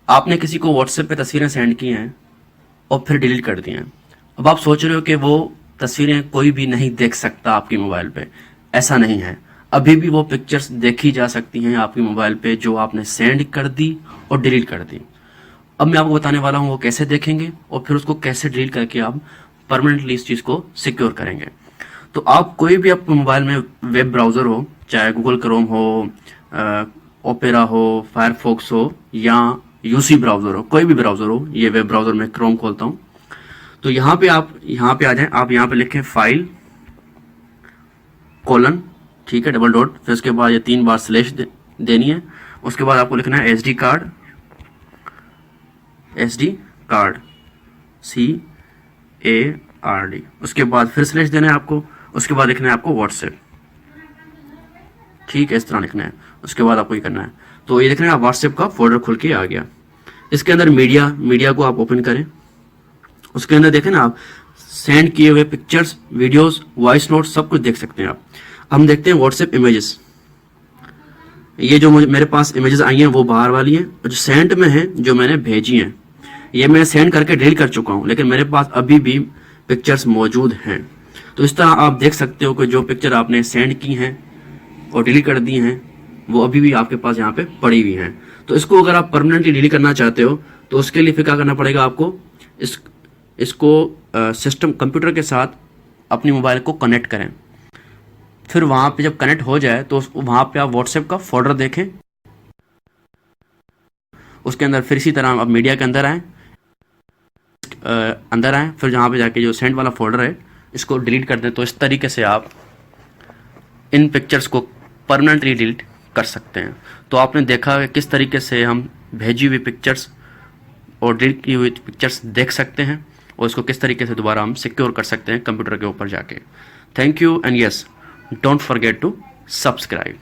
आपने किसी को व्हाट्सएप पे तस्वीरें सेंड की हैं और फिर डिलीट कर दी हैं। अब आप सोच रहे हो कि वो तस्वीरें कोई भी नहीं देख सकता आपकी मोबाइल पे। ऐसा नहीं है, अभी भी वो पिक्चर्स देखी जा सकती हैं आपकी मोबाइल पे जो आपने सेंड कर दी और डिलीट कर दी। अब मैं आपको बताने वाला हूँ वो कैसे देखेंगे और फिर उसको कैसे डिलीट करके आप परमानेंटली इस चीज़ को सिक्योर करेंगे। तो आप कोई भी आपके मोबाइल में वेब ब्राउज़र हो, चाहे गूगल क्रोम हो, ओपेरा हो, फायरफॉक्स हो या यूसी ब्राउज़र हो, कोई भी ब्राउज़र हो, ये वेब ब्राउज़र में क्रोम खोलता हूँ। तो यहाँ पे आप यहाँ पे आ जाएं, आप यहाँ पे लिखें फाइल कोलन, ठीक है, डबल डॉट, फिर उसके बाद ये 3 बार स्लैश देनी है। उसके बाद आपको लिखना है एसडी कार्ड, CARD। उसके बाद फिर स्लैश देना है आपको। उसके बाद लिखना है आपको व्हाट्सएप, ठीक है, इस तरह लिखना है। उसके बाद आपको ये करना है। तो ये देखना है व्हाट्सएप का फोल्डर खुल के आ गया। इसके अंदर मीडिया को आप ओपन करें। उसके अंदर देखें ना आप सेंड किए हुए पिक्चर्स, वीडियोस, वॉइस नोट सब कुछ देख सकते हैं आप। हम देखते हैं व्हाट्सएप इमेजेस। ये जो मेरे पास इमेजेस आई हैं वो बाहर वाली हैं, और जो सेंड में है जो मैंने भेजी हैं ये मैं सेंड करके डिलीट कर चुका हूं, लेकिन मेरे पास अभी भी पिक्चर्स मौजूद हैं। तो इस तरह आप देख सकते हो कि जो पिक्चर आपने सेंड की हैं और डिलीट कर दी हैं वो अभी भी आपके पास यहाँ पे पड़ी हुई हैं। तो इसको अगर आप परमानेंटली डिलीट करना चाहते हो तो उसके लिए फिर क्या करना पड़ेगा आपको, इसको सिस्टम कंप्यूटर के साथ अपनी मोबाइल को कनेक्ट करें। फिर वहाँ पे जब कनेक्ट हो जाए तो वहाँ पे आप व्हाट्सएप का फोल्डर देखें। उसके अंदर फिर इसी तरह आप मीडिया के अंदर आएँ, फिर जहाँ पे जाके जो सेंड वाला फोल्डर है इसको डिलीट कर दें। तो इस तरीके से आप इन पिक्चर्स को परमानेंटली डिलीट कर सकते हैं। तो आपने देखा कि किस तरीके से हम भेजी हुई पिक्चर्स और डिलीट की हुई पिक्चर्स देख सकते हैं और इसको किस तरीके से दोबारा हम सिक्योर कर सकते हैं कंप्यूटर के ऊपर जाके। Thank you and yes, don't forget to subscribe.